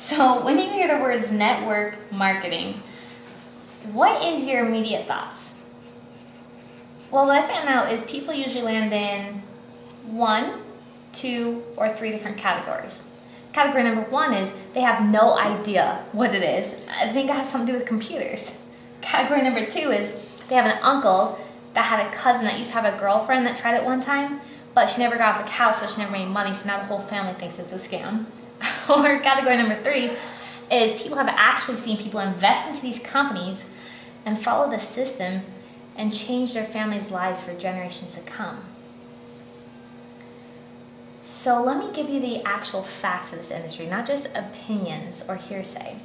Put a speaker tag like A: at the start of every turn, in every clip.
A: So when you hear the words network marketing, what is your immediate thoughts? Well, what I found out is people usually land in 1, 2, or 3 different categories. Category number 1 is they have no idea what it is. I think it has something to do with computers. Category number 2 is they have an uncle that had a cousin that used to have a girlfriend that tried it one time, but she never got off the couch, so she never made money, so now the whole family thinks it's a scam. Or category number 3 is people have actually seen people invest into these companies and follow the system and change their families' lives for generations to come. So let me give you the actual facts of this industry, not just opinions or hearsay.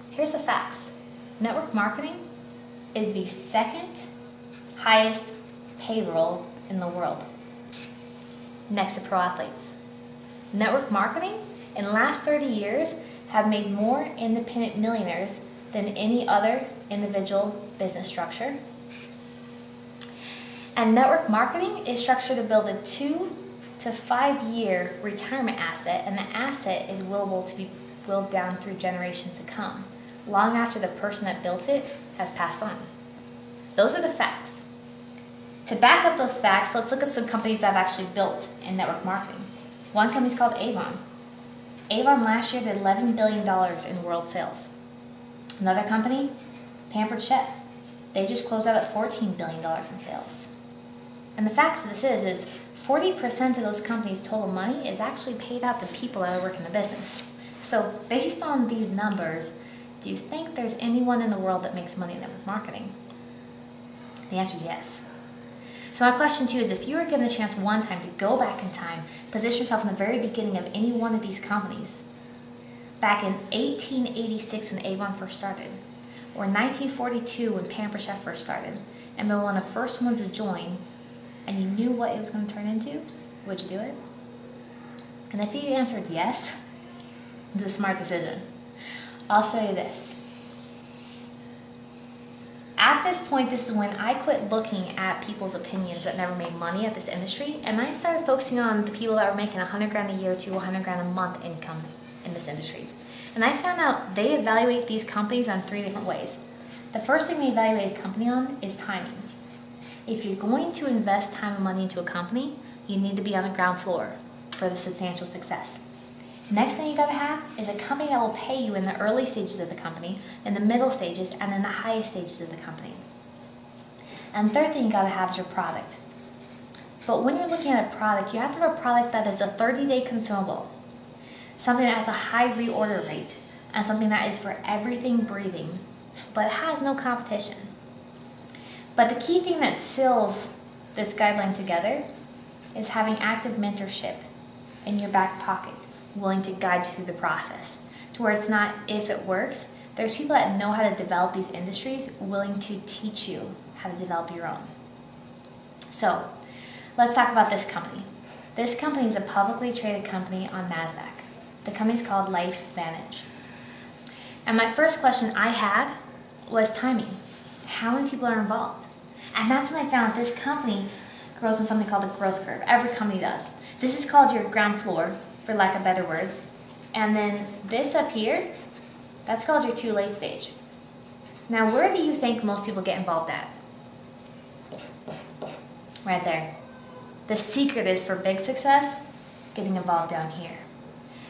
A: Here's the facts. Network marketing is the second highest payroll in the world, next to pro athletes. Network marketing in the last 30 years have made more independent millionaires than any other individual business structure. And network marketing is structured to build a 2 to 5 year retirement asset, and the asset is willable to be willed down through generations to come, long after the person that built it has passed on. Those are the facts. To back up those facts, let's look at some companies that have actually built in network marketing. One company is called Avon. Avon last year did $11 billion in world sales. Another company, Pampered Chef. They just closed out at $14 billion in sales. And the facts of this is 40% of those companies' total money is actually paid out to people that are working the business. So based on these numbers, do you think there's anyone in the world that makes money in network marketing? The answer is yes. So my question to you is, if you were given a chance one time to go back in time, position yourself in the very beginning of any one of these companies, back in 1886 when Avon first started, or 1942 when Pampered Chef first started, and been one of the first ones to join, and you knew what it was going to turn into, would you do it? And if you answered yes, it's a smart decision. I'll show you this. At this point, this is when I quit looking at people's opinions that never made money at this industry, and I started focusing on the people that were making $100,000 a year to $100,000 a month income in this industry. And I found out they evaluate these companies on 3 different ways. The first thing they evaluate a company on is timing. If you're going to invest time and money into a company, you need to be on the ground floor for the substantial success. Next thing you gotta have is a company that will pay you in the early stages of the company, in the middle stages, and in the highest stages of the company. And third thing you gotta have is your product. But when you're looking at a product, you have to have a product that is a 30-day consumable, something that has a high reorder rate, and something that is for everything breathing, but has no competition. But the key thing that seals this guideline together is having active mentorship in your back pocket, willing to guide you through the process, to where it's not if it works. There's people that know how to develop these industries willing to teach you how to develop your own. So let's talk about this company. This company is a publicly traded company on NASDAQ. The company is called Lifevantage. And my first question I had was timing. How many people are involved? And that's when I found this company grows in something called a growth curve. Every company does. This is called your ground floor, for lack of better words. And then this up here, that's called your 2 late stage. Now, where do you think most people get involved at? Right there. The secret is for big success, getting involved down here.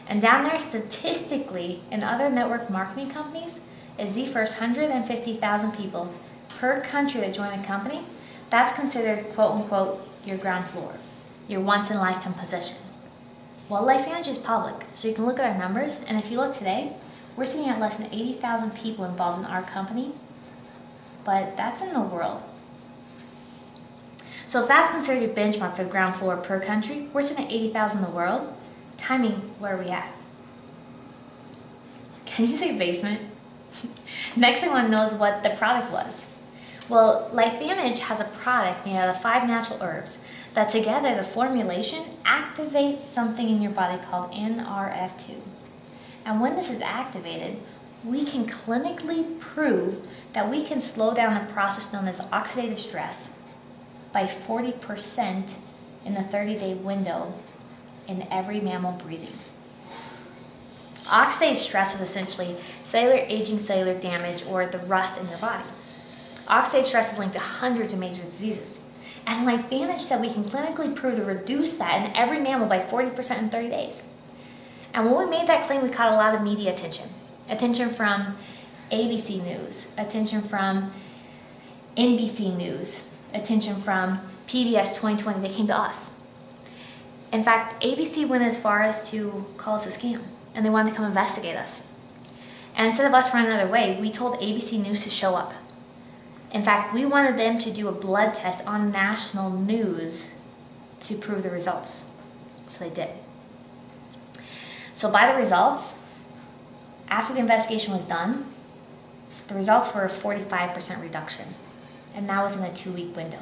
A: And down there, statistically, in other network marketing companies, is the first 150,000 people per country that join a company. That's considered, quote unquote, your ground floor, your once in a lifetime position. Well, Lifevantage is public, so you can look at our numbers, and if you look today, we're sitting at less than 80,000 people involved in our company, but that's in the world. So if that's considered your benchmark for the ground floor per country, we're sitting at 80,000 in the world. Timing, where are we at? Can you say basement? Next thing I want to know is what the product was. Well, Lifevantage has a product made out of 5 natural herbs that together, the formulation activates something in your body called NRF2. And when this is activated, we can clinically prove that we can slow down the process known as oxidative stress by 40% in the 30-day window in every mammal breathing. Oxidative stress is essentially cellular aging, cellular damage, or the rust in your body. Oxidative stress is linked to hundreds of major diseases. And Lifevantage said we can clinically prove to reduce that in every mammal by 40% in 30 days. And when we made that claim, we caught a lot of media attention. Attention from ABC News, attention from NBC News, attention from PBS 2020. They came to us. In fact, ABC went as far as to call us a scam, and they wanted to come investigate us. And instead of us running another way, we told ABC News to show up. In fact, we wanted them to do a blood test on national news to prove the results. So they did. So by the results, after the investigation was done, the results were a 45% reduction. And that was in a 2-week window.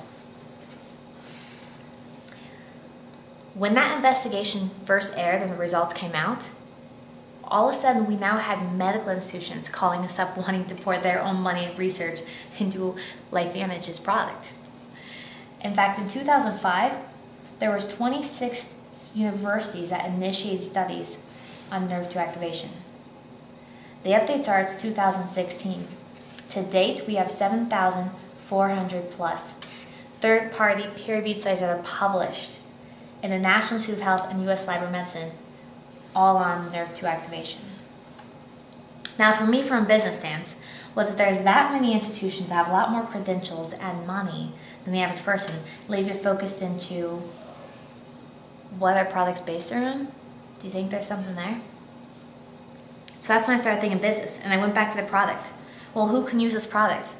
A: When that investigation first aired and the results came out, all of a sudden we now had medical institutions calling us up wanting to pour their own money and research into Lifevantage's product. In fact, in 2005, there was 26 universities that initiated studies on nerve 2 activation. The updates are it's 2016. To date, we have 7,400 plus third-party peer-reviewed studies that are published in the National Institute of Health and U.S. Library of Medicine, all on nerve 2 activation. Now, for me, from a business stance, was that there's that many institutions that have a lot more credentials and money than the average person, laser focused into what our product's based around. Do you think there's something there? So that's when I started thinking business, and I went back to the product. Well, who can use this product?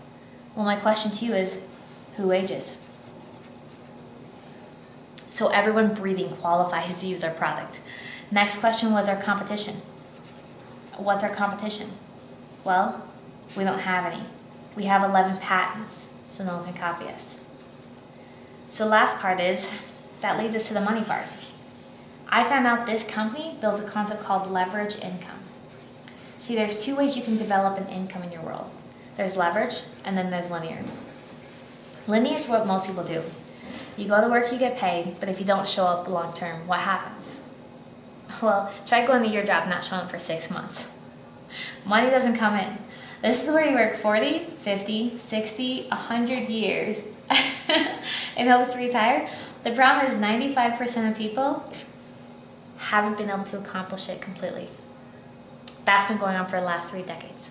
A: Well, my question to you is, who ages? So everyone breathing qualifies to use our product. Next question was our competition. What's our competition? Well, we don't have any. We have 11 patents, so no one can copy us. So last part is, that leads us to the money part. I found out this company builds a concept called leverage income. See, there's 2 ways you can develop an income in your world. There's leverage, and then there's linear. Linear is what most people do. You go to work, you get paid, but if you don't show up long term, what happens? Well, try going to your job and not showing up for 6 months. Money doesn't come in. This is where you work 40, 50, 60, 100 years in hopes to retire. The problem is 95% of people haven't been able to accomplish it completely. That's been going on for the last 3 decades.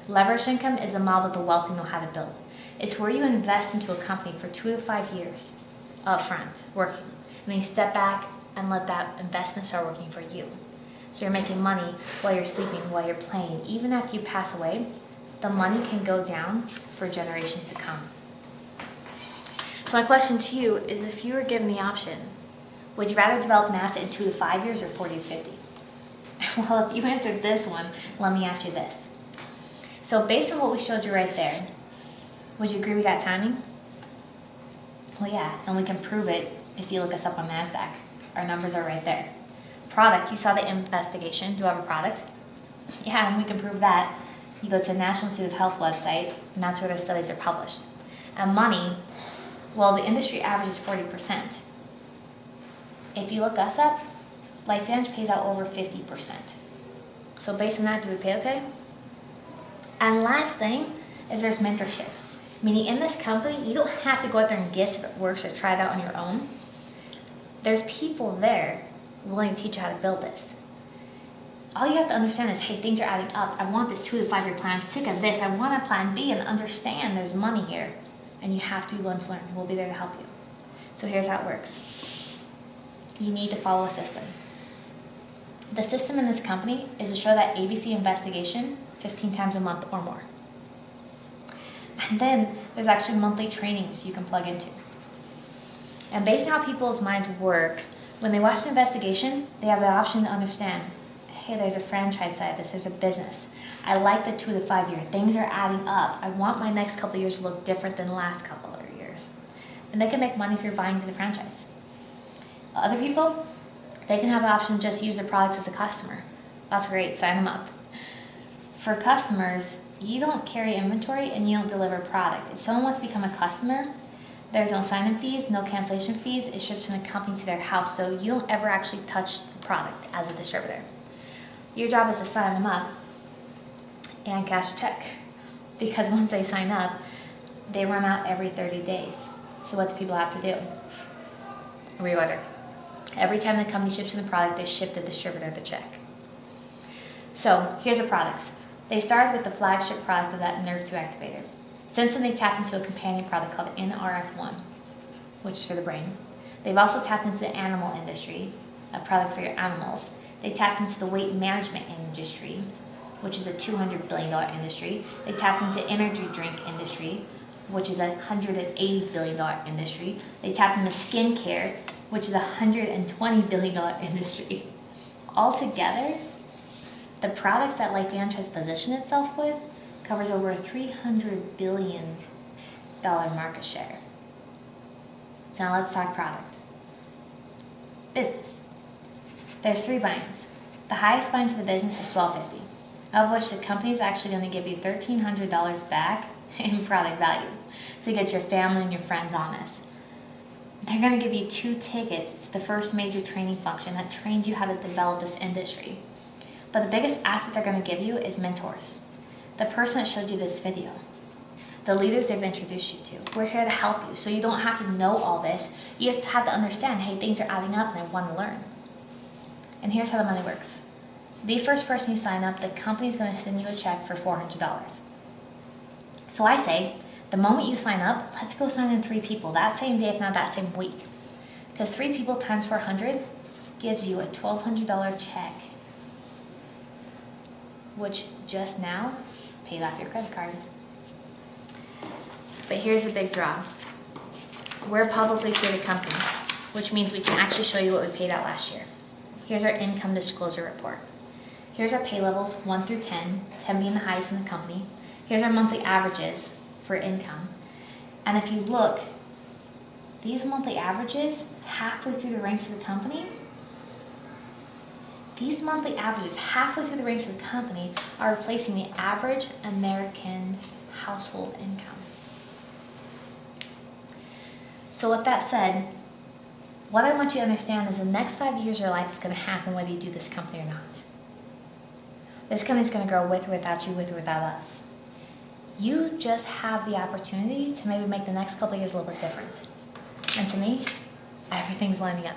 A: Leverage income is a model that the wealthy know how to build. It's where you invest into a company for 2 to 5 years upfront, working. And then you step back and let that investment start working for you. So you're making money while you're sleeping, while you're playing. Even after you pass away, the money can go down for generations to come. So my question to you is, if you were given the option, would you rather develop an asset in 2 to 5 years or 40 to 50? Well, if you answered this one, let me ask you this. So based on what we showed you right there, would you agree we got timing? Well, yeah, and we can prove it if you look us up on NASDAQ. Our numbers are right there. Product, you saw the investigation. Do I have a product? Yeah, and we can prove that. You go to the National Institute of Health website, and that's where the studies are published. And money, well, the industry average is 40%. If you look us up, Lifevantage pays out over 50%. So based on that, do we pay okay? And last thing is there's mentorship. Meaning in this company, you don't have to go out there and guess if it works or try it out on your own. There's people there willing to teach you how to build this. All you have to understand is, hey, things are adding up. I want this 2 to 5 year plan. I'm sick of this. I want a plan B, and understand there's money here. And you have to be willing to learn. We'll be there to help you. So here's how it works. You need to follow a system. The system in this company is to show that ABC investigation 15 times a month or more. And then there's actually monthly trainings you can plug into. And based on how people's minds work, when they watch the investigation, they have the option to understand, hey, there's a franchise side of this, there's a business. I like the 2 to 5 year. Things are adding up. I want my next couple of years to look different than the last couple of years. And they can make money through buying into the franchise. Other people, they can have the option to just use their products as a customer. That's great, sign them up. For customers, you don't carry inventory and you don't deliver product. If someone wants to become a customer, there's no sign-in fees, no cancellation fees. It ships from the company to their house, so you don't ever actually touch the product as a distributor. Your job is to sign them up and cash a check. Because once they sign up, they run out every 30 days. So what do people have to do? Reorder. Every time the company ships in the product, they ship the distributor the check. So here's the products. They started with the flagship product of that Nerve 2 activator. Since then, they tapped into a companion product called NRF1, which is for the brain. They've also tapped into the animal industry, a product for your animals. They tapped into the weight management industry, which is a $200 billion industry. They tapped into energy drink industry, which is a $180 billion industry. They tapped into skincare, which is a $120 billion industry. Altogether, the products that Lifevantage has positioned itself with covers over a $300 billion market share. So now let's talk product. Business. There's 3 buy-ins. The highest buy-in to the business is $1,250, of which the company is actually going to give you $1,300 back in product value to get your family and your friends on this. They're going to give you 2 tickets to the first major training function that trains you how to develop this industry. But the biggest asset they're going to give you is mentors. The person that showed you this video, the leaders they've introduced you to. We're here to help you, so you don't have to know all this. You just have to understand, hey, things are adding up and I want to learn. And here's how the money works. The first person you sign up, the company's going to send you a check for $400. So I say, the moment you sign up, let's go sign in 3 people that same day, if not that same week. Because 3 people times 400 gives you a $1,200 check, which just now paid off your credit card. But here's the big draw. We're a publicly traded company, which means we can actually show you what we paid out last year. Here's our income disclosure report. Here's our pay levels 1 through 10, 10 being the highest in the company. Here's our monthly averages for income. And if you look, these monthly averages, halfway through the ranks of the company, are replacing the average American's household income. So with that said, what I want you to understand is the next 5 years of your life is going to happen whether you do this company or not. This company is going to grow with or without you, with or without us. You just have the opportunity to maybe make the next couple of years a little bit different. And to me, everything's lining up.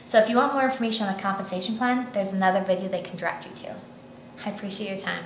A: So if you want more information on a compensation plan, there's another video they can direct you to. I appreciate your time.